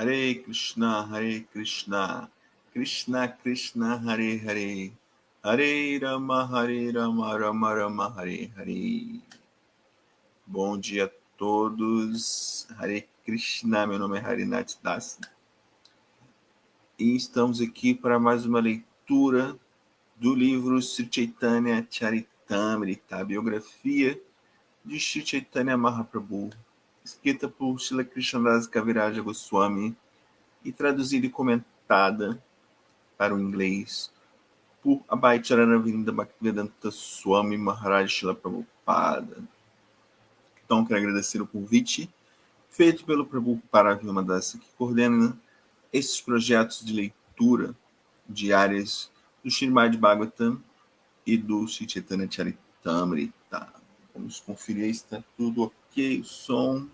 Hare Krishna, Krishna Krishna, Hare Hare, Hare Rama, Rama Rama, Hare Hare. Bom dia a todos. Hare Krishna, meu nome é Harinath Das. E estamos aqui para mais uma leitura do livro Sri Chaitanya Charitamrita, a biografia de Sri Chaitanya Mahaprabhu, escrita por Srila Krishnadas Kaviraja Goswami e traduzida e comentada para o inglês por Abhay Charanavinda Bhaktivedanta Swami Maharaj Srila Prabhupada. Então, quero agradecer o convite feito pelo Prabhu Paravimadasa, que coordena esses projetos de leitura diárias do Srimad Bhagavatam e do Sri Chaitanya Charitamrita. Vamos conferir aí se está tudo ok, o som.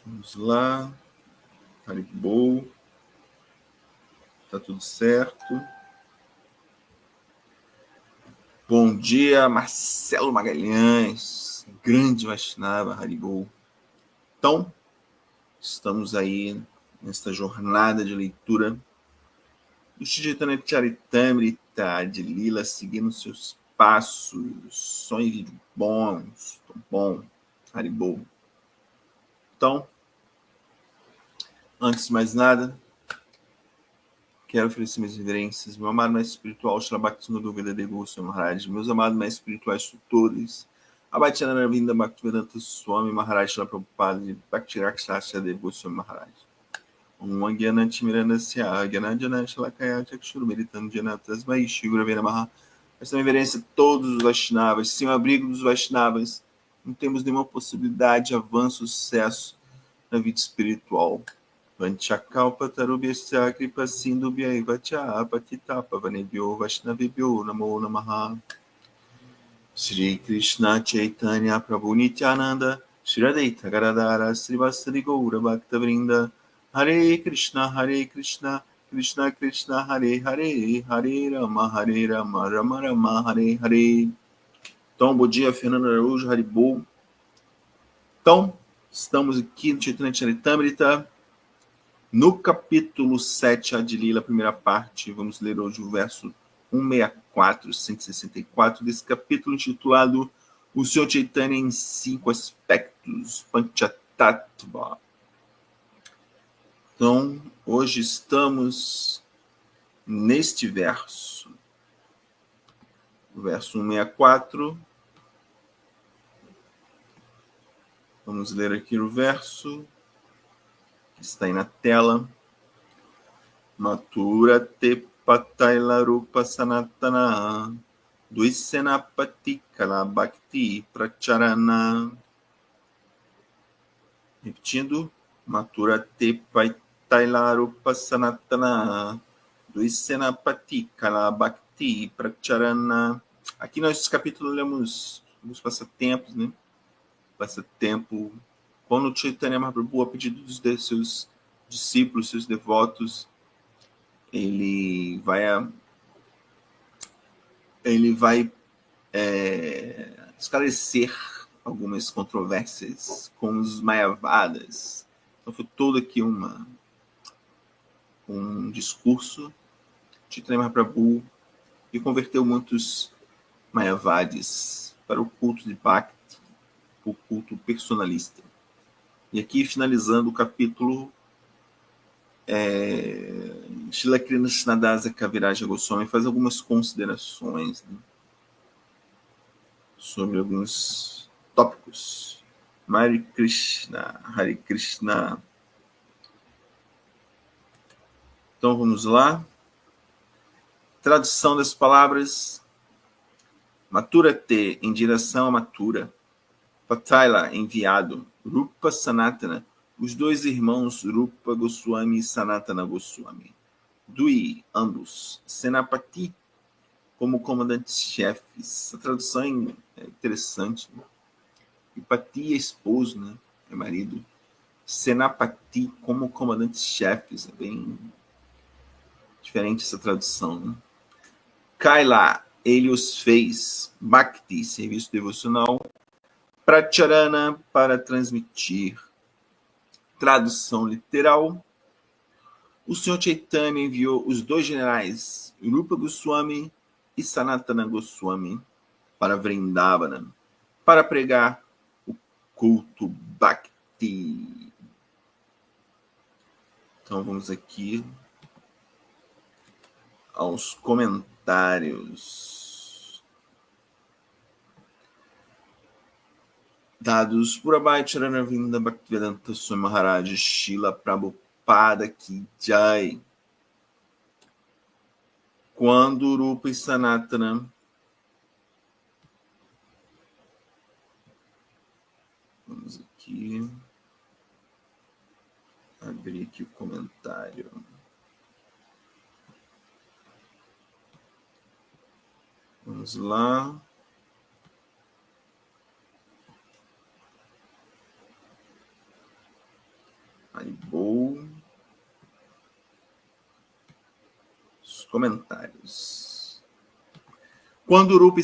Vamos lá. Haribol. Está tudo certo. Bom dia, Marcelo Magalhães, grande Vaishnava, Haribol. Então, estamos aí nesta jornada de leitura do Sri Chaitanya Charitamrita de Lila, seguindo seus passos, sonhos de bons, tão bom, Haribol. Então, antes de mais nada, quero oferecer minhas reverências, meu amado mestre espiritual, Srila Bhaktivinoda Vedanta Goswami Maharaj, meus amados mestres espirituais tutores, Abhay Charanavinda Bhaktivedanta Swami Maharaj, Srila Prabhupada de Bhakti Rakshasya Dev Goswami Maharaj. Om Agyananti Miranasya Agyananjana Shalakaya Chakshuru Meritando Janatas Maishi Gurave Namaha. Essa reverência a todos os Vaishnavas, sem o abrigo dos Vaishnavas, não temos nenhuma possibilidade de avanço, sucesso na vida espiritual. Vanchakalpatarubhyasya kripasindubhya vacha patitapa vanebhyo vaishnavibhyo namo namaha. Shri Krishna Chaitanya Prabhu Nityananda Shri Advaita Gadadhara Srivastava Gaura Bhaktavrinda Hare Krishna Krishna Krishna Hare Hare Hare Rama Rama Rama Hare Hare. Então, bom dia, Fernando Araújo, Haribol. Então, estamos aqui no Chaitanya Charitamrita, no capítulo 7, Adilila, primeira parte. Vamos ler hoje o verso 164, 164 desse capítulo, intitulado O Senhor Chaitanya em 5 aspectos, Panchatattva. Então, hoje estamos neste verso. O verso 164. Vamos ler aqui o verso que está aí na tela. Matura te pataila rupa sanatana duisenapati kala bhakti pracharana. Repetindo. Matura te pataila rupa sanatana duisenapati kala bhakti pracharana. Aqui nesse capítulo lemos os passatempos, né? Passatempo, quando Chaitanya Mahaprabhu, a pedido dos seus discípulos, seus devotos, ele vai esclarecer algumas controvérsias com os Mayavadas. Então foi todo aqui um discurso de Chaitanya Mahaprabhu que converteu muitos Mayavadis para o culto de Bhakti, o culto personalista. E aqui, finalizando o capítulo, Srila Krishnadas Kaviraja Goswami faz algumas considerações, né, sobre alguns tópicos. Hare Krishna. Então, vamos lá. Tradução das palavras. Matura-te, em direção a Matura. Pataila, enviado. Rupa Sanatana, os dois irmãos Rupa Goswami e Sanatana Goswami. Dui, ambos. Senapati, como comandantes-chefes. A tradução é interessante, né? E Pati é esposo, né? É marido. Senapati, como comandantes-chefes. É bem diferente essa tradução, né? Kaila, ele os fez. Bhakti, serviço devocional. Pracharana, para transmitir. Tradução literal. O Senhor Chaitanya enviou os 2 generais, Rupa Goswami e Sanatana Goswami, para Vrindavana, para pregar o culto Bhakti. Então vamos aqui aos comentários dados por Abhay Charanavinda Bhaktivedanta Swami Maharaj Srila Prabhupada Ki Jai. Quando Rupa e Sanatana vamos aqui abrir aqui o comentário. Vamos lá. Haribol. Os comentários. Quando Rupa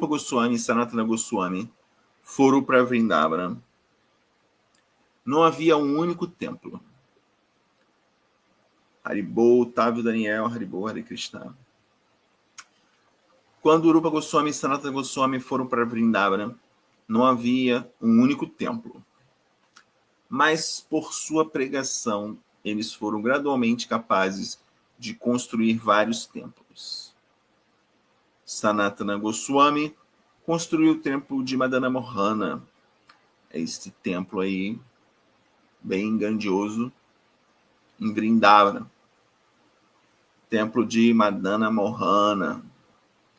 Goswami e Sanatana Goswami foram para Vrindavana, não havia um único templo. Haribol, Otávio Daniel, Haribol, Hare Krishna. Quando Rupa Goswami e Sanatana Goswami foram para Vrindavana, não havia um único templo. Mas por sua pregação, eles foram gradualmente capazes de construir vários templos. Sanatana Goswami construiu o templo de Madana Mohana. É este templo aí, bem grandioso, em Vrindavana. Templo de Madana Mohana,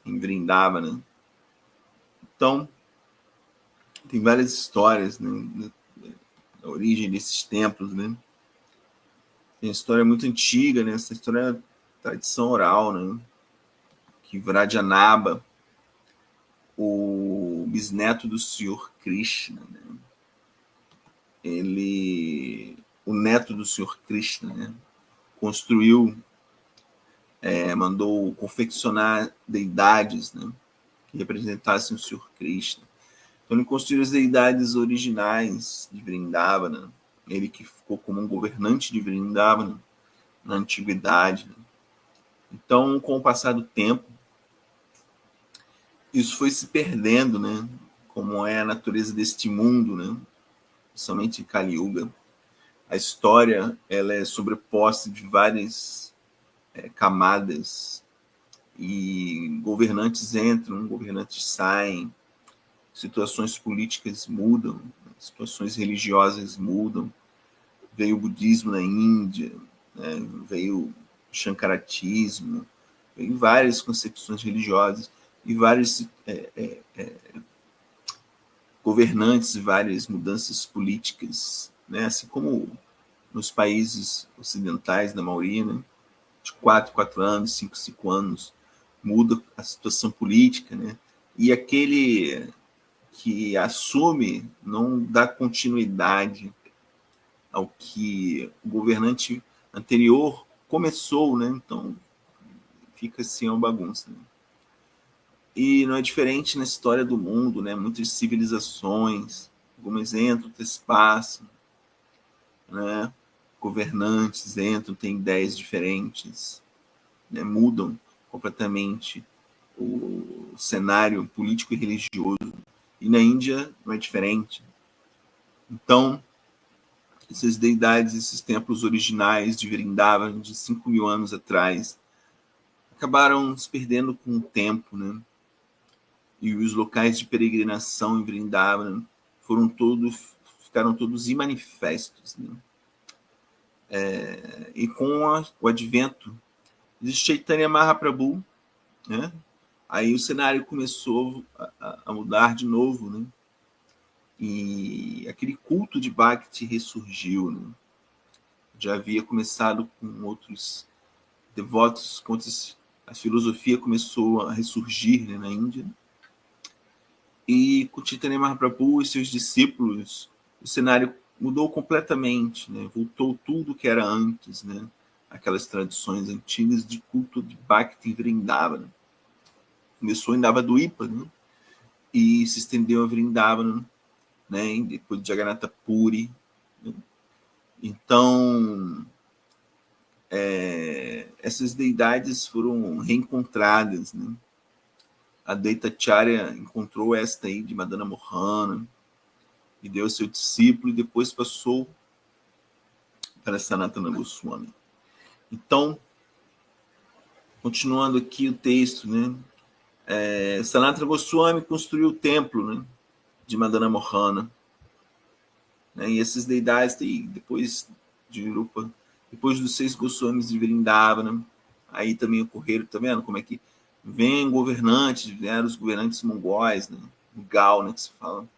em Vrindavana. Então, tem várias histórias, né, da origem desses templos, né? Tem uma história muito antiga, né? Essa história é tradição oral, né? Que Vrajanaba, o bisneto do Senhor Krishna, né? O neto do Senhor Krishna, né? Construiu, mandou confeccionar deidades, né? Que representassem o Senhor Krishna. Então ele construiu as deidades originais de Vrindavana, ele que ficou como um governante de Vrindavana na antiguidade. Né? Então, com o passar do tempo, isso foi se perdendo, né? Como é a natureza deste mundo, né? Principalmente em Kali Yuga. A história ela é sobreposta de várias camadas e governantes entram, governantes saem, situações políticas mudam, situações religiosas mudam. Veio o budismo na Índia, né? Veio o Shankaratismo, veio várias concepções religiosas e vários governantes e várias mudanças políticas, né? Assim como nos países ocidentais, na maioria, né? De 4 anos, 5 anos, muda a situação política, né? E aquele que assume não dá continuidade ao que o governante anterior começou, né? Então fica assim uma bagunça. Né? E não é diferente na história do mundo, né? Muitas civilizações, algumas entram, outras passam, né? Governantes entram, têm ideias diferentes, né? Mudam completamente o cenário político e religioso. E na Índia não é diferente. Então, essas deidades, esses templos originais de Vrindavana, de 5.000 anos atrás, acabaram se perdendo com o tempo, né? E os locais de peregrinação em Vrindavana ficaram todos imanifestos, né? E com o advento de Chaitanya Mahaprabhu, né? Aí o cenário começou a mudar de novo, né? E aquele culto de Bhakti ressurgiu, né? Já havia começado com outros devotos, a filosofia começou a ressurgir, né, na Índia. E com Chaitanya Mahaprabhu e seus discípulos, o cenário mudou completamente, né? Voltou tudo que era antes, né? Aquelas tradições antigas de culto de Bhakti em Vrindavana. Começou em Navadvipa, né? E se estendeu a Vrindavana, né? E depois de Jagannatha Puri. Né? Então, essas deidades foram reencontradas, né? A Advaita-charya encontrou esta aí de Madana Mohana e deu ao seu discípulo e depois passou para Sanatana Goswami. Então, continuando aqui o texto, né? Sanatana Goswami construiu o templo, né, de Madana Mohana, né, e essas deidades, depois de Rupa, depois dos 6 Goswamis de Vrindavana, aí também ocorreram, tá vendo como é que vem governantes, vieram os governantes mongóis, né, Gal, né, que se fala,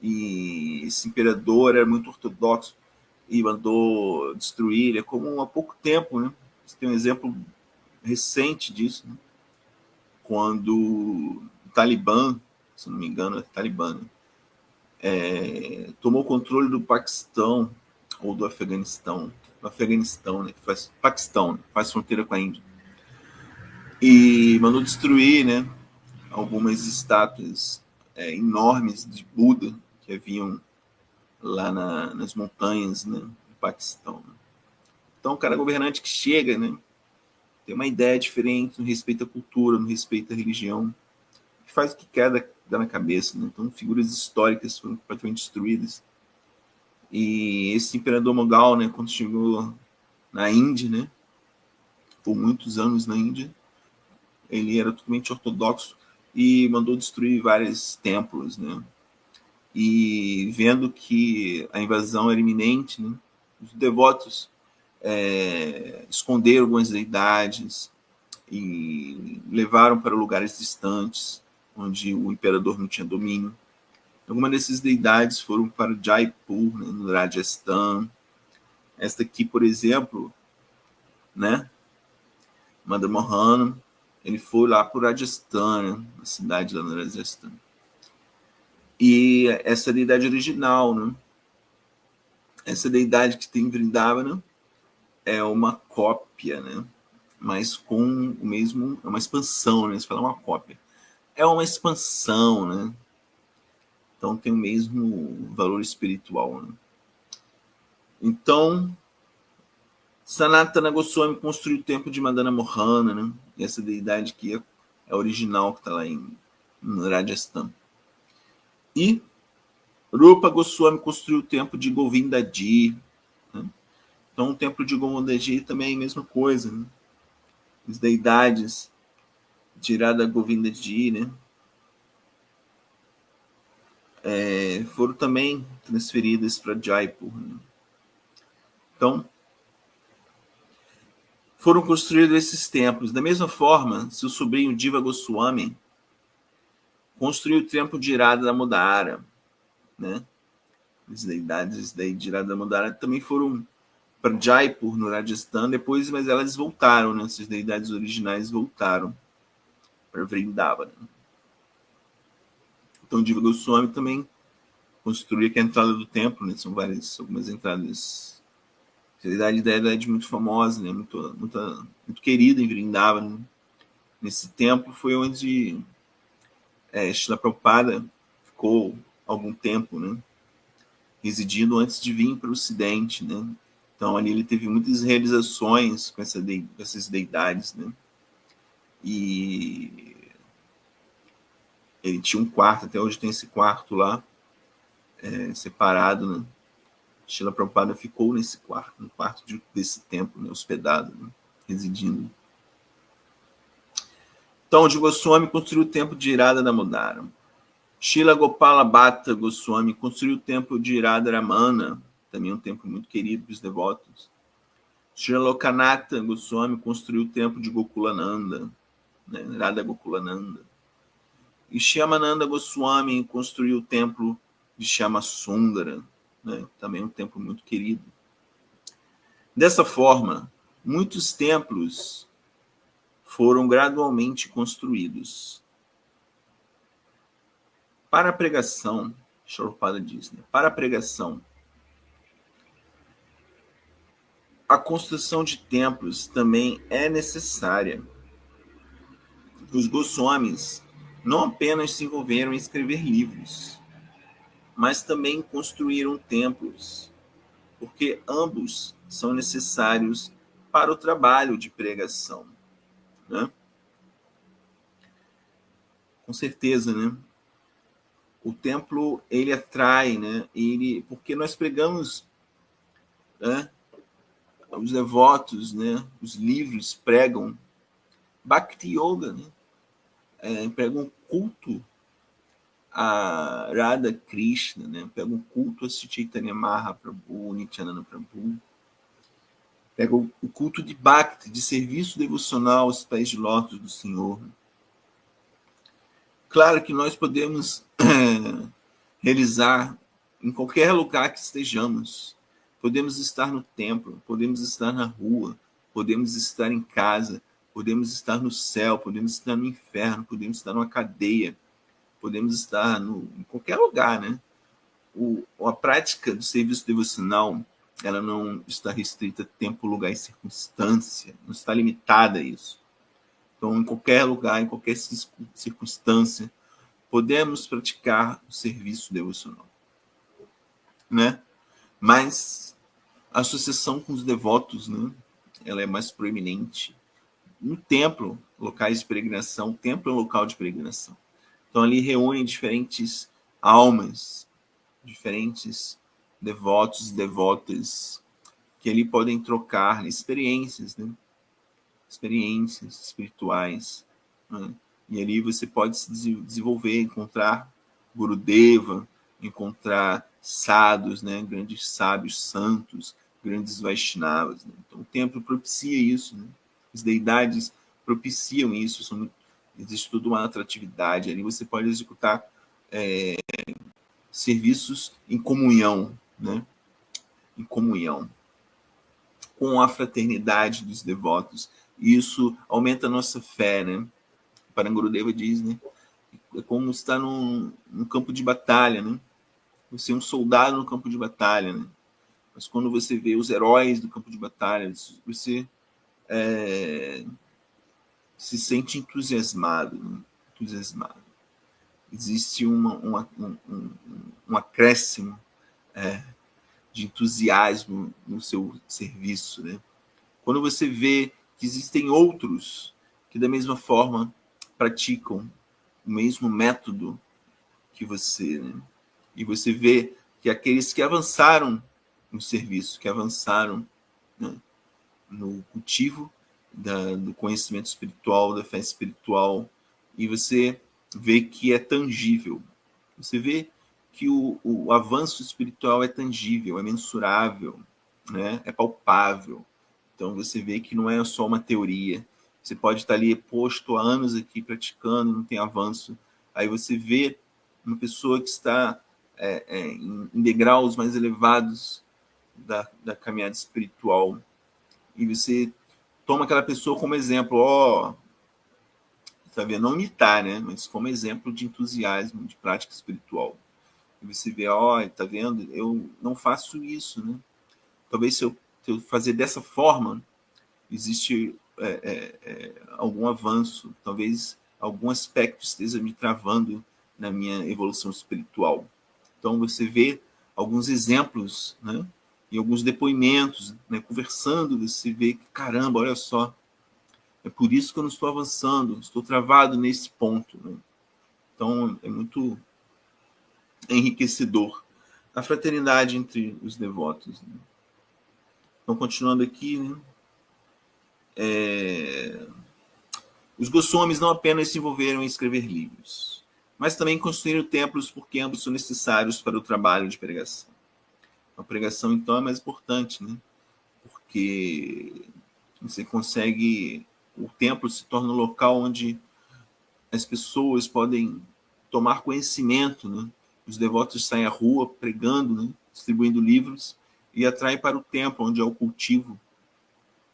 e esse imperador era muito ortodoxo e mandou destruir, é como há pouco tempo, né, você tem um exemplo recente disso, né, quando o Talibã, se não me engano, é Talibã, tomou o controle do Paquistão ou do Afeganistão, né, que faz fronteira com a Índia, e mandou destruir, né, algumas estátuas enormes de Buda que haviam lá nas montanhas, né, do Paquistão. Então, o cara governante que chega, né, tem uma ideia diferente no respeito à cultura, no respeito à religião, que faz o que quer dar na cabeça, né? Então, figuras históricas foram completamente destruídas. E esse imperador mongol, né, quando chegou na Índia, né, por muitos anos na Índia, ele era totalmente ortodoxo e mandou destruir vários templos, né? E vendo que a invasão era iminente, né, os devotos esconderam algumas deidades e levaram para lugares distantes, onde o imperador não tinha domínio. Algumas dessas deidades foram para Jaipur, né, no Rajasthan. Esta aqui, por exemplo, né, Madana Mohana, ele foi lá para o Rajasthan, né, a cidade lá no Rajasthan. E essa deidade original, né, essa deidade que tem em Vrindavana é uma cópia, né, mas com o mesmo, é uma expansão, né, você fala uma cópia. É uma expansão, né, então tem o mesmo valor espiritual, né. Então, Sanatana Goswami construiu o templo de Madana Mohana, né, e essa deidade que é original, que está lá em Rajasthan. E Rupa Goswami construiu o templo de Govindaji, né. Então, o templo de Govindaji também é a mesma coisa, né. As deidades tiradas da Govindaji, né, foram também transferidas para Jaipur, né. Então, foram construídos esses templos. Da mesma forma, seu sobrinho Diva Goswami construiu o templo de Irada Damodara, né. As deidades de Irada Damodara também foram para Jaipur, no Rajasthan, depois, mas elas voltaram, né. Essas deidades originais voltaram para Vrindavana. Então, Diva Goswami também construiu aqui a entrada do templo, né. São algumas entradas. A deidade muito famosa, né, muito querida em Vrindavana, né. Nesse templo foi onde Srila Prabhupada ficou algum tempo, né, residindo antes de vir para o Ocidente, né. Então ali ele teve muitas realizações com essas deidades, né. E ele tinha um quarto, até hoje tem esse quarto lá, separado, né. Srila Prabhupada ficou nesse quarto, no quarto desse templo, né, hospedado, né, residindo. Então, de Goswami construiu o templo de Irada Damodara. Srila Gopala Bhatta Goswami construiu o templo de Radharamana, também um templo muito querido para os devotos. Srila Lokanatha Goswami construiu o templo de Gokulananda, né, Radha Gokulananda. E Shyamananda Goswami construiu o templo de Shyamasundara, né, também um templo muito querido. Dessa forma, muitos templos foram gradualmente construídos. Para a pregação, Prabhupada diz, né, para a pregação, a construção de templos também é necessária. Os Goswamis não apenas se envolveram em escrever livros, mas também construíram templos, porque ambos são necessários para o trabalho de pregação, né? Com certeza, né? O templo, ele atrai, né? Porque nós pregamos, né? Os devotos, né? Os livros pregam Bhakti Yoga, né? Pregam culto a Radha Krishna, né? Pegam culto a Chaitanya Mahaprabhu, Nityananda Prabhu, pegam o culto de Bhakti, de serviço devocional aos pés de lótus do Senhor. Claro que nós podemos realizar em qualquer lugar que estejamos. Podemos estar no templo, podemos estar na rua, podemos estar em casa, podemos estar no céu, podemos estar no inferno, podemos estar numa cadeia, podemos estar em qualquer lugar, né? A prática do serviço devocional, ela não está restrita a tempo, lugar e circunstância, não está limitada a isso. Então, em qualquer lugar, em qualquer circunstância, podemos praticar o serviço devocional, né? Mas a associação com os devotos, né? Ela é mais proeminente. No templo, locais de peregrinação, o templo é um local de peregrinação. Então, ali reúnem diferentes almas, diferentes devotos e devotas, que ali podem trocar experiências, né? Experiências espirituais, né? E ali você pode se desenvolver, encontrar Gurudeva, encontrar sadhus, né? Grandes sábios santos, grandes Vaishnavas, né? Então o templo propicia isso, né? As deidades propiciam isso, existe toda uma atratividade. Ali você pode executar serviços em comunhão, né? Em comunhão com a fraternidade dos devotos. E isso aumenta a nossa fé, né? Parangurudeva diz, né? É como estar num campo de batalha, né? Você é um soldado no campo de batalha, né? Mas quando você vê os heróis do campo de batalha, você se sente entusiasmado, né? Entusiasmado. Existe um acréscimo de entusiasmo no seu serviço, né? Quando você vê que existem outros que da mesma forma praticam o mesmo método que você, né? E você vê que aqueles que avançaram no serviço, que avançaram, né, no cultivo do conhecimento espiritual, da fé espiritual, e você vê que é tangível. Você vê que o avanço espiritual é tangível, é mensurável, né? É palpável. Então você vê que não é só uma teoria. Você pode estar ali posto há anos aqui praticando, não tem avanço. Aí você vê uma pessoa que está em degraus mais elevados da caminhada espiritual. E você toma aquela pessoa como exemplo, tá vendo? Não imitar, né? Mas como exemplo de entusiasmo, de prática espiritual. E você vê, tá vendo? Eu não faço isso, né? Talvez se eu fazer dessa forma, existe algum avanço, talvez algum aspecto esteja me travando na minha evolução espiritual. Então você vê alguns exemplos, né? E alguns depoimentos, né? Conversando, você vê que, caramba, olha só, é por isso que eu não estou avançando, estou travado nesse ponto, né? Então é muito enriquecedor a fraternidade entre os devotos, né? Então, continuando aqui, né? Os Goswamis não apenas se envolveram em escrever livros, mas também construíram templos, porque ambos são necessários para o trabalho de pregação. A pregação, então, é mais importante, né? Porque você consegue... O templo se torna um local onde as pessoas podem tomar conhecimento, né? Os devotos saem à rua pregando, né? Distribuindo livros, e atraem para o templo, onde é o cultivo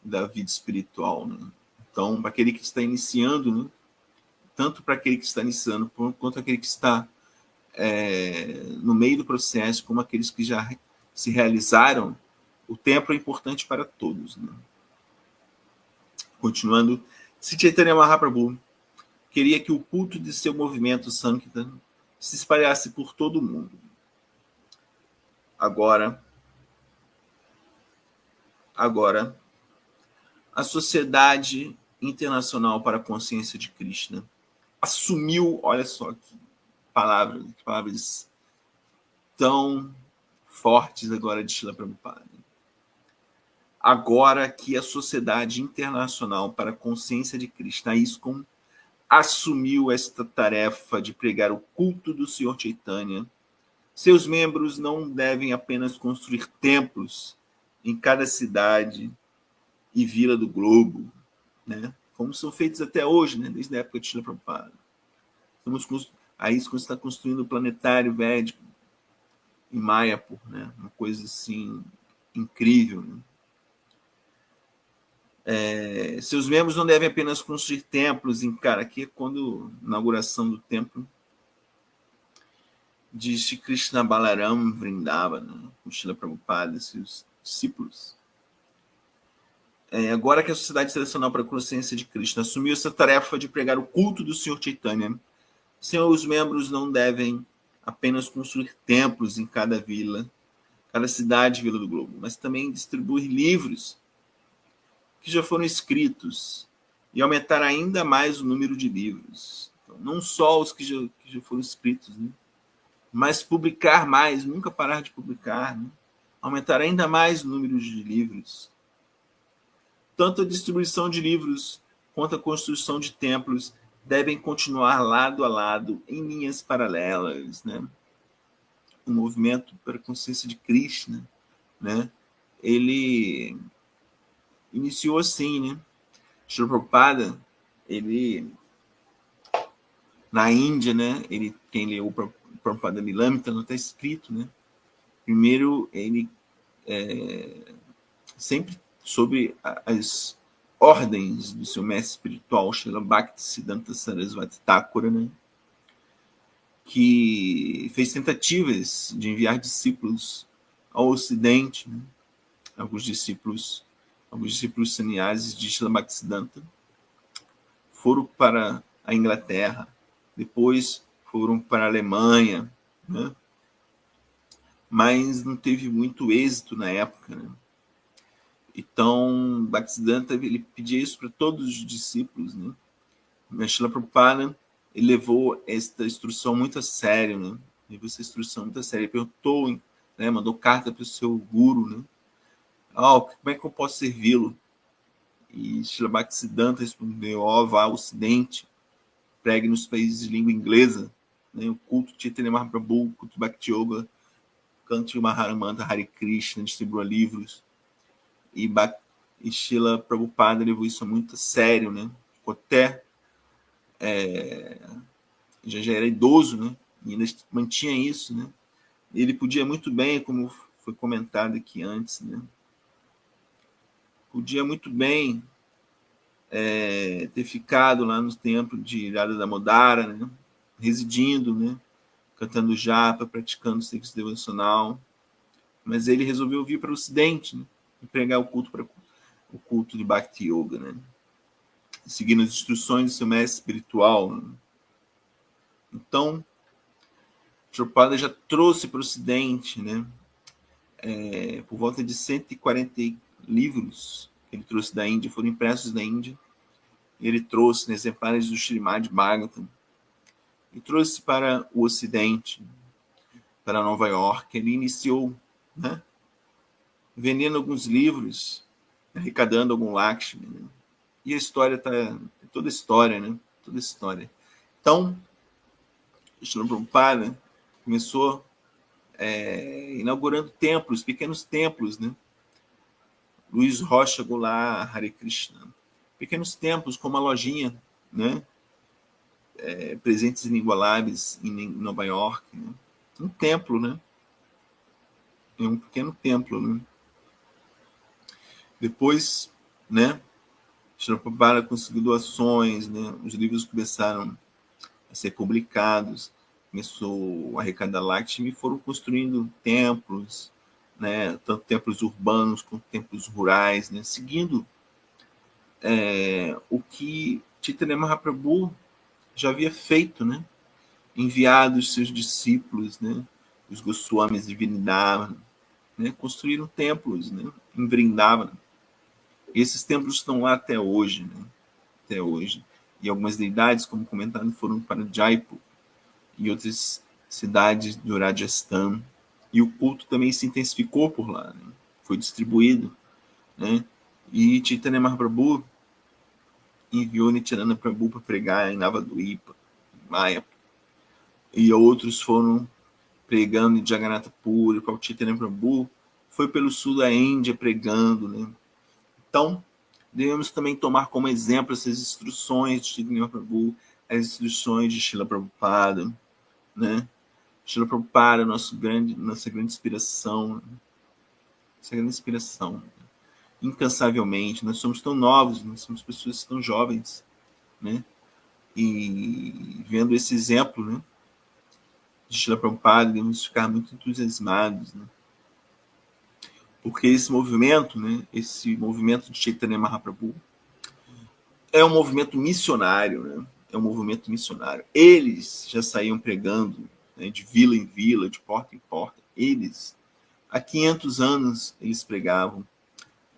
da vida espiritual, né? Então, para aquele que está iniciando, né? Tanto para aquele que está iniciando, quanto aquele que está no meio do processo, como aqueles que já se realizaram, o templo é importante para todos, né? Continuando, Sri Chaitanya Mahaprabhu queria que o culto de seu movimento Sankirtan se espalhasse por todo o mundo. Agora, a Sociedade Internacional para a Consciência de Krishna assumiu, olha só que palavras tão fortes agora de Srila Prabhupada. Agora que a Sociedade Internacional para a Consciência de Krishna, a ISKCON, assumiu esta tarefa de pregar o culto do Senhor Chaitanya, seus membros não devem apenas construir templos em cada cidade e vila do globo, né? Como são feitos até hoje, né? Desde a época de Srila Prabhupada. A ISKCON está construindo o planetário védico em Mayapur, né? Uma coisa assim incrível, né? Seus membros não devem apenas construir templos em cara, aqui é quando a inauguração do templo de Shri Krishna Balaram Vrindavana, né? Com Srila Prabhupada e seus discípulos. Agora que a Sociedade Internacional para a Consciência de Krishna assumiu essa tarefa de pregar o culto do Senhor Chaitanya, seus membros não devem apenas construir templos em cada vila, cada cidade e vila do globo, mas também distribuir livros que já foram escritos e aumentar ainda mais o número de livros. Então, não só os que já foram escritos, né? Mas publicar mais, nunca parar de publicar, né? Aumentar ainda mais o número de livros. Tanto a distribuição de livros quanto a construção de templos devem continuar lado a lado, em linhas paralelas, né? O movimento para a consciência de Krishna, né? Ele iniciou assim, né? Srila Prabhupada, ele na Índia, né? Ele, quem leu o Prabhupada Lilamrita, não está escrito, né? Primeiro, ele sempre sobre as ordens do seu mestre espiritual, Srila Bhaktisiddhanta Sarasvati Thakura, né? Que fez tentativas de enviar discípulos ao Ocidente, né? Alguns discípulos sannyasis de Srila Bhaktisiddhanta foram para a Inglaterra, depois foram para a Alemanha, né? Mas não teve muito êxito na época, né? Então, Bhaktisiddhanta, ele pedia isso para todos os discípulos, né? Mas Srila Prabhupada, ele levou esta instrução muito a sério, né? Levou essa instrução muito a sério. Ele perguntou, né? Mandou carta para o seu guru, né? Como é que eu posso servi-lo? E Srila Bhaktisiddhanta respondeu: vá ao Ocidente, pregue nos países de língua inglesa, né? O culto de Chaitanya Mahaprabhu, o culto Bhakti Yoga, cante o Mahamantra Hare Krishna, distribua livros. E Srila Prabhupada levou isso muito a sério, né? Ficou até já era idoso, né? E ainda mantinha isso, né? Ele podia muito bem, como foi comentado aqui antes, né? Podia muito bem ter ficado lá no templo de Radha Damodara, né? Residindo, né? Cantando japa, praticando sexo devocional, mas ele resolveu vir para o Ocidente, né? E pregar o culto de Bhakti Yoga, né? Seguindo as instruções do seu mestre espiritual, né? Então, Prabhupada já trouxe para o Ocidente, né? Por volta de 140 livros que ele trouxe da Índia, foram impressos da Índia, e ele trouxe, né, exemplares do Srimad Bhagavatam, e trouxe para o Ocidente, para Nova York. Ele iniciou, né, vendendo alguns livros, arrecadando algum Lakshmi, né? E a história toda a história, né? Toda a história. Então, Srila Prabhupada começou inaugurando templos, pequenos templos, né? Luiz Rocha Goulart, Hare Krishna. Pequenos templos com uma lojinha, né? Presentes inigualáveis em Nova York, né? Um templo, né? Um pequeno templo, né? Depois, né? Srila Prabhupada conseguiu doações, né? Os livros começaram a ser publicados, começou a arrecadar Lakshmi, e foram construindo templos, né? Tanto templos urbanos quanto templos rurais, né? Seguindo o que Chaitanya Mahaprabhu já havia feito, né? Enviado os seus discípulos, né? Os Goswamis de Vrindavan, né, construíram templos, né, em Vrindavana. Esses templos estão lá até hoje, né, até hoje. E algumas deidades, como comentado, foram para Jaipur e outras cidades do Rajasthan. E o culto também se intensificou por lá, né, foi distribuído, né, e Chaitanya Mahaprabhu enviou Nityananda Prabhu para pregar em Navadvipa, Maya, e outros foram pregando em Jagannatha Puri, para o Chaitanya Prabhu foi pelo sul da Índia pregando, né? Então, devemos também tomar como exemplo essas instruções de Chaitanya Prabhu, as instruções de Srila Prabhupada, né? Srila Prabhupada, nossa grande inspiração, nossa grande inspiração. Incansavelmente, nós somos tão novos, nós somos pessoas tão jovens, né? E vendo esse exemplo, né, de Srila Prabhupada, devemos ficar muito entusiasmados, né? Porque esse movimento, né, esse movimento de Chaitanya Mahaprabhu é um movimento missionário, né? É um movimento missionário. Eles já saíam pregando, né, de vila em vila, de porta em porta. Eles, há 500 anos, eles pregavam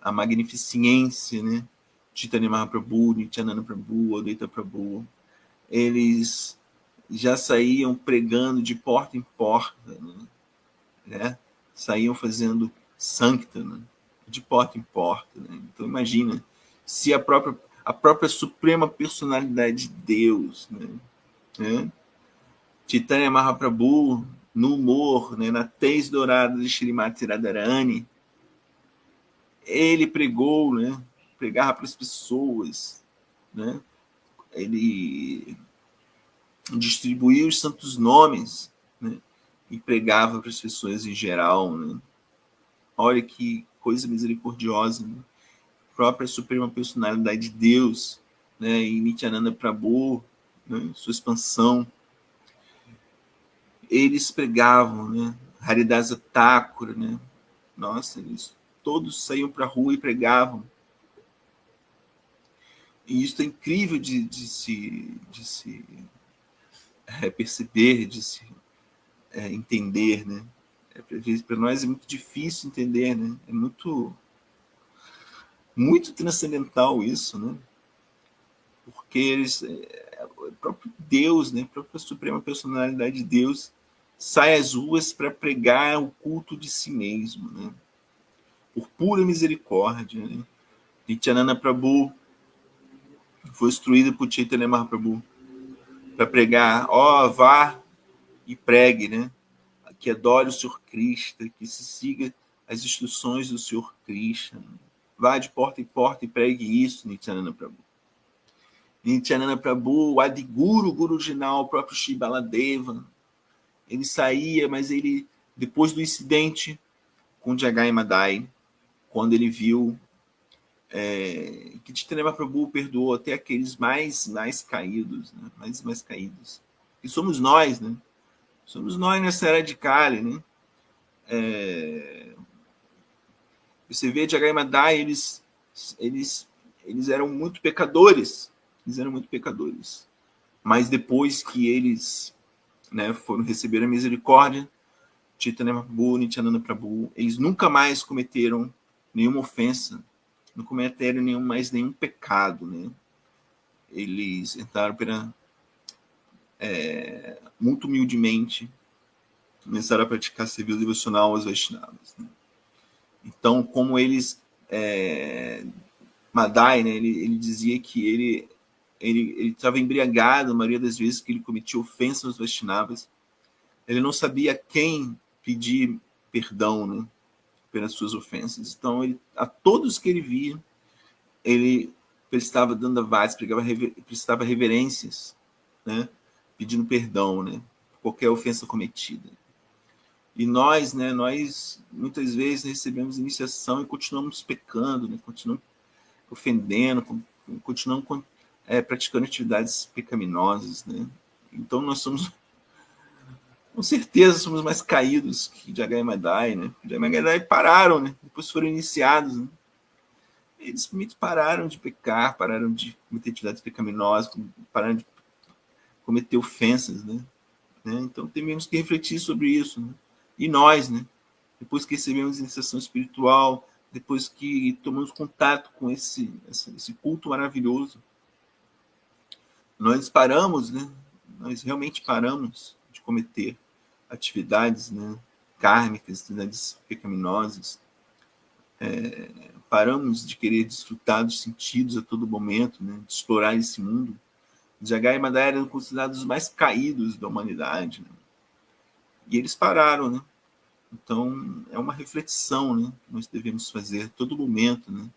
a magnificência, né, de Chaitanya Mahaprabhu, Nityananda Prabhu, Advaita Prabhu. Eles já saíam pregando de porta em porta, né? Saíam fazendo sancta, né, de porta em porta, né? Então imagina se a própria suprema personalidade de Deus, né? Chaitanya Mahaprabhu no humor, né, na tez dourada de Srimati Radharani, ele pregou, né, pregava para as pessoas, né? Ele distribuiu os santos nomes, né, e pregava para as pessoas em geral, né? Olha que coisa misericordiosa, né? A própria suprema personalidade de Deus, né, em Nityananda Prabhu, né, sua expansão, eles pregavam, né? Haridasa Thakura, né? Nossa, eles todos saíam para a rua e pregavam. E isso é incrível de se perceber, de se entender, né? Para nós é muito difícil entender, né? É muito transcendental isso, né? Porque eles, o próprio Deus, né? A própria suprema personalidade de Deus sai às ruas para pregar o culto de si mesmo, né? Por pura misericórdia, né? Nityananda Prabhu foi instruído por Chaitanya Mahaprabhu para pregar, vá e pregue, né? Que adore o Senhor Krishna, que se siga as instruções do Senhor Krishna. Vá de porta em porta e pregue isso, Nityananda Prabhu. Nityananda Prabhu, o Adiguru, Guru original, o próprio Shri Baladeva, ele saía, mas ele, depois do incidente com Jagai Madai, quando ele viu que Chaitanya Mahaprabhu perdoou até aqueles mais caídos, né? mais caídos. E somos nós, né? Somos nós nessa era de Kali, né? Você vê Jagai Madai, eles eram muito pecadores. Eles eram muito pecadores. Mas depois que eles, né, foram receber a misericórdia, Chaitanya Mahaprabhu, Nityananda Prabhu, eles nunca mais cometeram nenhuma ofensa, não cometeram mais nenhum pecado, né? Eles entraram muito humildemente, começaram a praticar serviço devocional aos Vaishnavas, né? Então, como eles, Madai, né, ele dizia que ele estava embriagado, a maioria das vezes que ele cometia ofensa aos Vaishnavas, ele não sabia a quem pedir perdão, né, pelas suas ofensas. Então, a todos que ele via, ele prestava dandavats, prestava reverências, né, pedindo perdão, né, por qualquer ofensa cometida. E nós, né, muitas vezes recebemos iniciação e continuamos pecando, né, continuamos ofendendo, continuamos praticando atividades pecaminosas, né? Então nós somos, com certeza, somos mais caídos que Jagai Madai, né? Jagai Madai pararam, né? Depois foram iniciados, né? Eles pararam de pecar, pararam de cometer atividades pecaminosas, pararam de cometer ofensas, né? Então temos que refletir sobre isso, né? E nós, né? depois que recebemos iniciação espiritual, depois que tomamos contato com esse culto maravilhoso, nós paramos, né? Nós realmente paramos de cometer atividades, né, kármicas, atividades pecaminosas. Paramos de querer desfrutar dos sentidos a todo momento, né, de explorar esse mundo. Jagai e Madai eram considerados os mais caídos da humanidade, né? E eles pararam, né? Então, é uma reflexão, né, que nós devemos fazer a todo momento, né?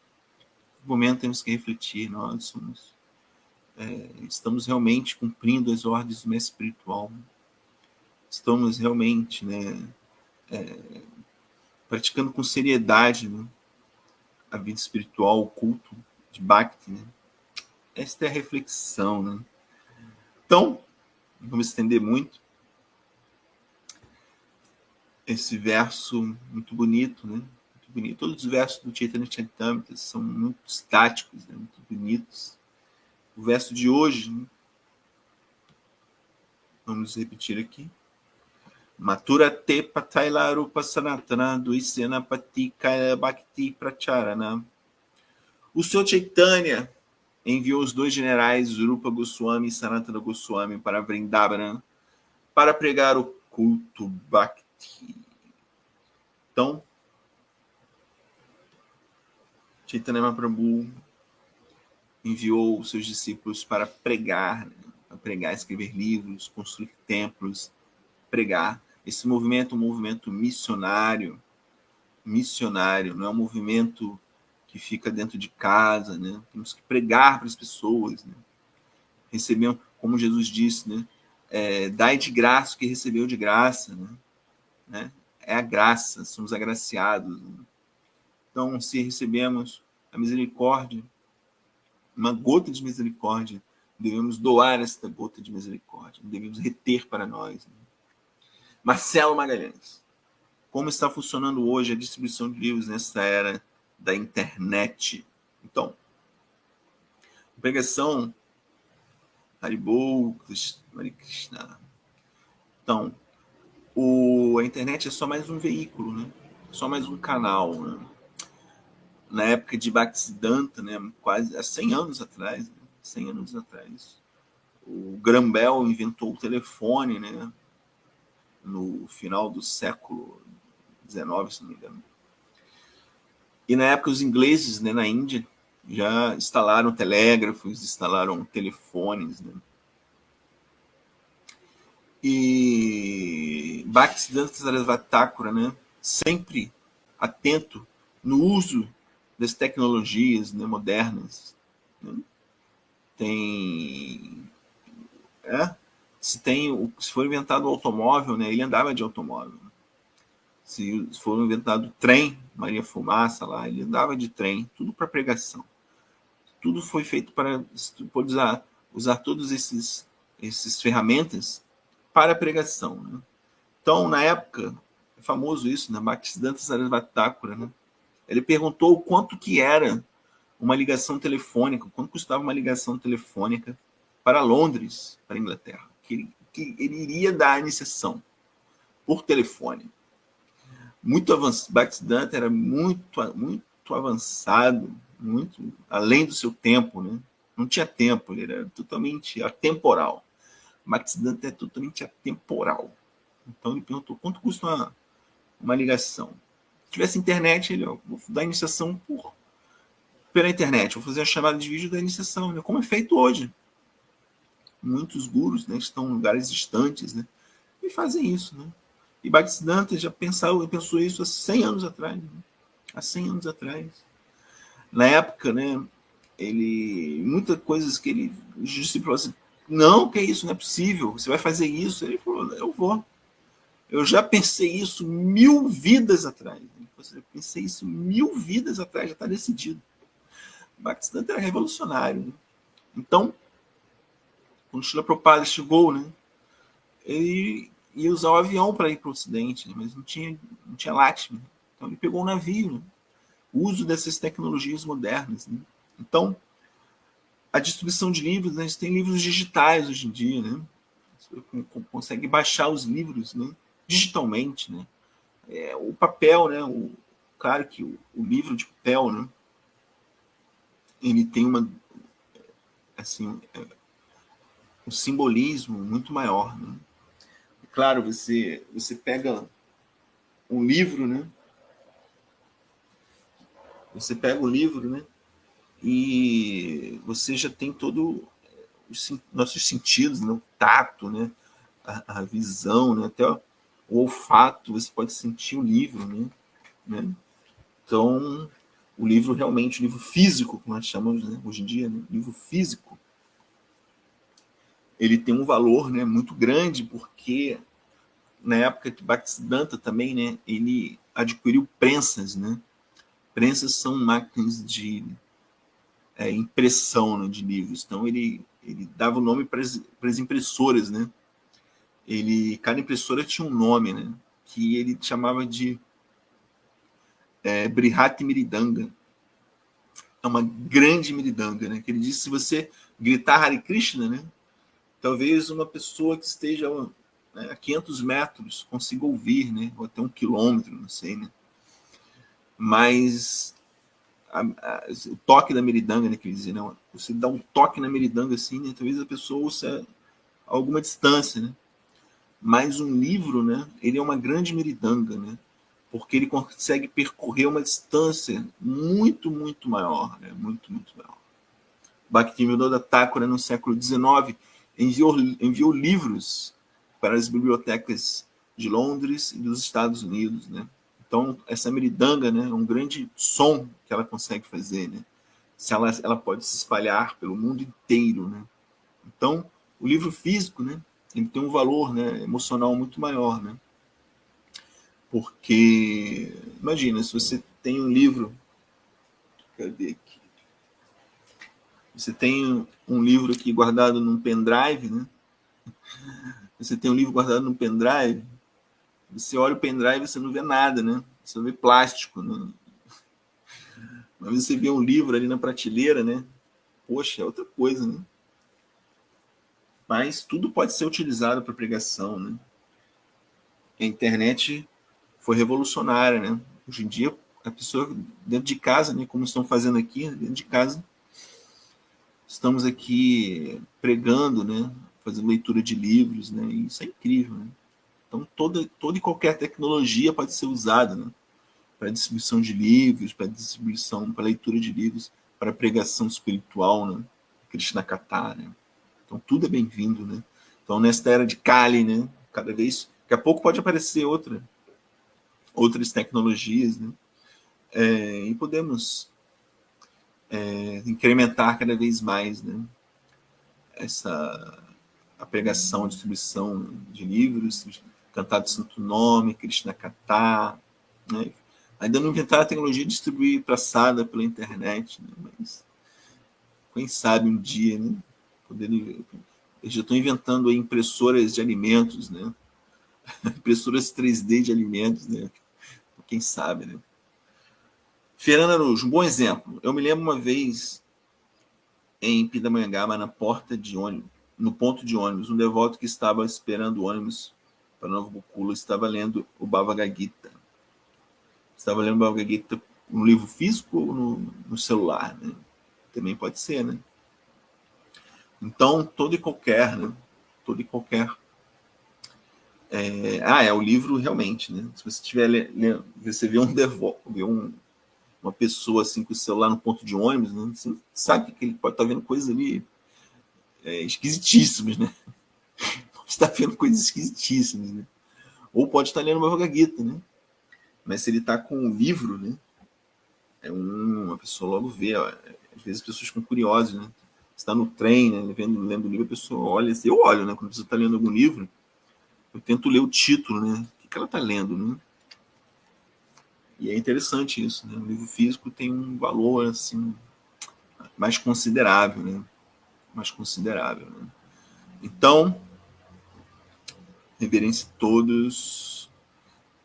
Todo momento temos que refletir, nós estamos realmente cumprindo as ordens do mestre espiritual. Estamos realmente, né, praticando com seriedade, né, a vida espiritual, o culto de Bhakti, né? Esta é a reflexão, né? Então, não vamos estender muito. Esse verso muito bonito, né? Muito bonito. Todos os versos do Chaitanya Charitamrita são muito estáticos, né? Muito bonitos. O verso de hoje, né? Vamos repetir aqui. Matura te pataila rupa sanatana duisena patika bhakti pracharana. O Senhor Chaitanya enviou os dois generais Rupa Goswami e Sanatana Goswami para Vrindavan para pregar o culto Bhakti. Então, Chaitanya Mahaprabhu enviou os seus discípulos para pregar, né? Para pregar, escrever livros, construir templos, pregar. Esse movimento é um movimento missionário, não é um movimento que fica dentro de casa, né? Temos que pregar para as pessoas, né? Recebemos, como Jesus disse, né? Dai de graça o que recebeu de graça, né? É a graça, somos agraciados, né? Então, se recebemos a misericórdia, uma gota de misericórdia, devemos doar esta gota de misericórdia, devemos reter para nós, né? Marcelo Magalhães, como está funcionando hoje a distribuição de livros nessa era da internet? Então, pregação, Haribol, Hare Krishna. Então, a internet é só mais um veículo, né? Só mais um canal, né? Na época de Bhaktisiddhanta, né? Quase há 100 anos atrás, né? 100 anos atrás, o Graham Bell inventou o telefone, né? No final do século XIX, se não me engano. E na época os ingleses, né, na Índia, já instalaram telégrafos, instalaram telefones, né? E Bhaktisiddhanta Sarasvati Thakura, né, sempre atento no uso das tecnologias, né, modernas, né? Se for inventado o automóvel, né, ele andava de automóvel. Se for inventado o trem, Maria Fumaça lá, ele andava de trem, tudo para pregação. Tudo foi feito para usar todos esses ferramentas para a pregação, né? Então, na época, é famoso isso, né? Bhaktisiddhanta Sarasvati Thakura, né? Ele perguntou quanto que era uma ligação telefônica, quanto custava uma ligação telefônica para Londres, para a Inglaterra, que ele iria dar a iniciação por telefone. Muito avançado. Bhaktisiddhanta era muito avançado, muito além do seu tempo, né? Não tinha tempo, ele era totalmente atemporal. Bhaktisiddhanta é totalmente atemporal. Então ele perguntou quanto custa uma ligação. Se tivesse internet, ele vou dar a iniciação pela internet, vou fazer a chamada de vídeo da iniciação, né? Como é feito hoje. Muitos gurus, né, estão em lugares distantes, né, e fazem isso, né? E Bhaktisiddhanta já pensou isso há 100 anos atrás, né? Há 100 anos atrás. Na época, né, muitas coisas que ele falou assim, não, que é isso, não é possível, você vai fazer isso. Ele falou, eu vou. Eu já pensei isso 1000 vidas atrás. Eu pensei isso 1000 vidas atrás, já está decidido. Bhaktisiddhanta era revolucionário, né? Então, quando Srila Prabhupada chegou, né, ele ia usar o avião para ir para o Ocidente, né, mas não tinha Lakshmi. Então ele pegou um navio, né? O uso dessas tecnologias modernas, né? Então, a distribuição de livros, né, a gente tem livros digitais hoje em dia, né? Você consegue baixar os livros, né, digitalmente, né? o papel, né? Claro que o livro de papel, né? Ele tem um simbolismo muito maior, né? Claro, você pega um livro, né? Você pega o livro, né? E você já tem todo os nossos sentidos, né? O tato, né? A visão, né? Até o olfato, você pode sentir o livro, né? Então, o livro realmente, o livro físico, como nós chamamos, né? Hoje em dia, né? O livro físico, ele tem um valor, né? Muito grande, porque na época que Bhaktisiddhanta também, né? Ele adquiriu prensas, né? Prensas são máquinas de impressão, né, de livros. Então ele dava o nome para as impressoras, né? Cada impressora tinha um nome, né? Que ele chamava de Brihat Miridanga. É uma grande miridanga, né? Que ele disse: se você gritar Hare Krishna, né? Talvez uma pessoa que esteja, né, a 500 metros consiga ouvir, né? Ou até 1 quilômetro, não sei, né? Mas o toque da meridanga, né, que ele dizia, não, você dá um toque na meridanga assim, né, talvez a pessoa ouça a alguma distância, né? Mas um livro, né, ele é uma grande meridanga, né? Porque ele consegue percorrer uma distância muito, muito maior, né? Muito, muito maior. Bhaktivinoda Thakura, no século XIX, enviou livros para as bibliotecas de Londres e dos Estados Unidos, né? Então, essa meridanga, né, é um grande som que ela consegue fazer, né? Se ela pode se espalhar pelo mundo inteiro, né? Então, o livro físico, né, ele tem um valor, né, emocional muito maior, né? Porque, imagina, se você tem um livro, cadê aqui? Você tem um livro aqui guardado num pendrive, né? Você tem um livro guardado num pendrive, você olha o pendrive e você não vê nada, né? Você vê plástico, né? Mas você vê um livro ali na prateleira, né? Poxa, é outra coisa, né? Mas tudo pode ser utilizado para pregação, né? A internet foi revolucionária, né? Hoje em dia, a pessoa dentro de casa, né, como estão fazendo aqui, dentro de casa, estamos aqui pregando, né? Fazendo leitura de livros, né? E isso é incrível, né? Então, toda e qualquer tecnologia pode ser usada, né? Para distribuição de livros, para leitura de livros, para pregação espiritual, né? Krishna Katha, né? Então tudo é bem-vindo, né? Então nesta era de Kali, né? Cada vez, daqui a pouco pode aparecer outras tecnologias, né? E podemos incrementar cada vez mais, né? A pregação, a distribuição de livros, cantar de Santo Nome, Krishna Katha, né? Ainda não inventaram a tecnologia de distribuir praçada pela internet, né? Mas quem sabe um dia, né? Eles já estão inventando aí impressoras de alimentos, né? Impressoras 3D de alimentos, né? Quem sabe, né? Fernando Araújo, um bom exemplo. Eu me lembro uma vez em Pindamonhangaba, na porta de ônibus, no ponto de ônibus, um devoto que estava esperando o ônibus para Novo Bukula estava lendo o Bhagavad Gita. Estava lendo o Bhagavad Gita no livro físico ou no celular, né? Também pode ser, né? Então, todo e qualquer, né? Todo e qualquer. É o livro realmente, né? Se você tiver você vê uma pessoa assim com o celular no ponto de ônibus, né? Você sabe que ele pode estar vendo coisas ali esquisitíssimas, né? Pode estar vendo coisas esquisitíssimas, né? Ou pode estar lendo uma Bhagavad Gita, né? Mas se ele está com um livro, né? Uma pessoa logo vê. Ó, às vezes as pessoas ficam curiosas, né? Você está no trem, né? Lendo o livro, a pessoa olha. Eu olho, né? Quando a pessoa está lendo algum livro, eu tento ler o título, né? O que ela está lendo, né? E é interessante isso, né? O livro físico tem um valor assim mais considerável, né? Mais considerável, né? Então, reverência todos,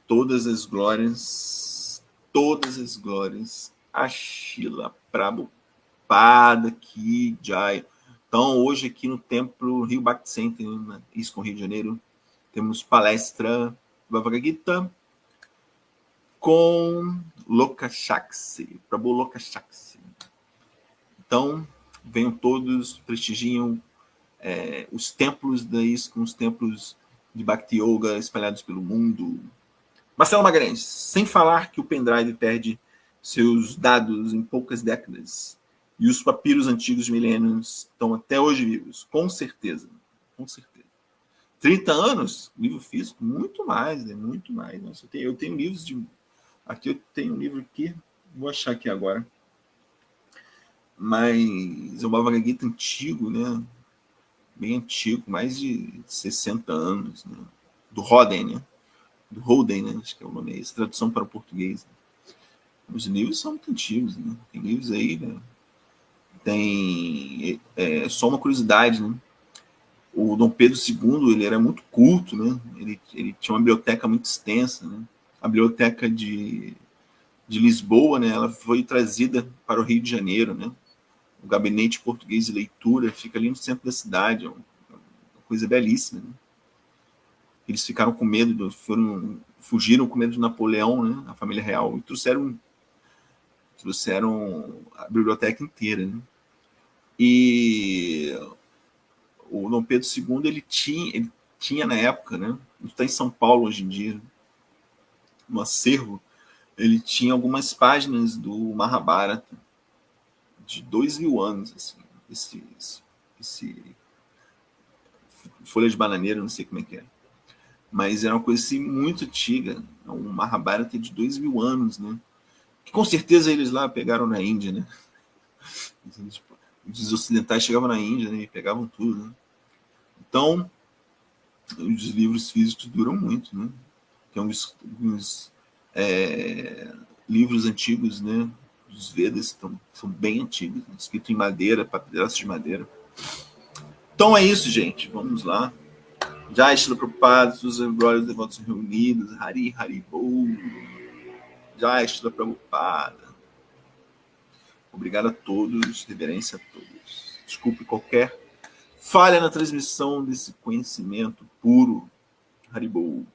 todas as glórias, a Shila Prabhupada aqui, Jai. Então, hoje aqui no Templo Rio Bhakti Center, isso com Rio de Janeiro, temos palestra Bhagavad Gita, com Lokashaksi, Prabhu Lokashaksi. Então, venham todos, prestigiem os templos da ISKCON, os templos de Bhakti Yoga espalhados pelo mundo. Marcelo Magalhães, sem falar que o pendrive perde seus dados em poucas décadas e os papiros antigos de milênios estão até hoje vivos, com certeza. Com certeza. 30 anos, livro físico, muito mais, né? Muito mais. Nossa, eu tenho livros de... Aqui eu tenho um livro aqui, vou achar aqui agora. Mas é um Bhagavad Gita antigo, né? Bem antigo, mais de 60 anos, né? Do Roden, né? Do Roden, né? Acho que é o nome, essa tradução para o português. Os livros são muito antigos, né? Tem livros aí, né? Tem só uma curiosidade, né? O Dom Pedro II, ele era muito culto, né? Ele tinha uma biblioteca muito extensa, né? A biblioteca de Lisboa, né? Ela foi trazida para o Rio de Janeiro, né? O gabinete português de leitura fica ali no centro da cidade, é uma coisa belíssima, né? Eles ficaram com medo, fugiram com medo de Napoleão, né? A família real, e trouxeram a biblioteca inteira, né? E o Dom Pedro II, ele tinha na época, né? Está em São Paulo hoje em dia, no acervo, ele tinha algumas páginas do Mahabharata de 2000 anos, assim, esse folha de bananeira, não sei como é que é, mas era uma coisa assim muito antiga, um Mahabharata de 2000 anos, né? Que com certeza eles lá pegaram na Índia, né? Os ocidentais chegavam na Índia, né, e pegavam tudo, né? Então, os livros físicos duram muito, né? Tem uns livros antigos, né? Os Vedas são bem antigos, né? Escrito em madeira, pedaços de madeira. Então é isso, gente. Vamos lá. Jai Shila Prabhupada, os glórias devotos reunidos, Hari Hari Bol. Jai Shila Prabhupada. Obrigado a todos, reverência a todos. Desculpe qualquer falha na transmissão desse conhecimento puro. Hari Bol.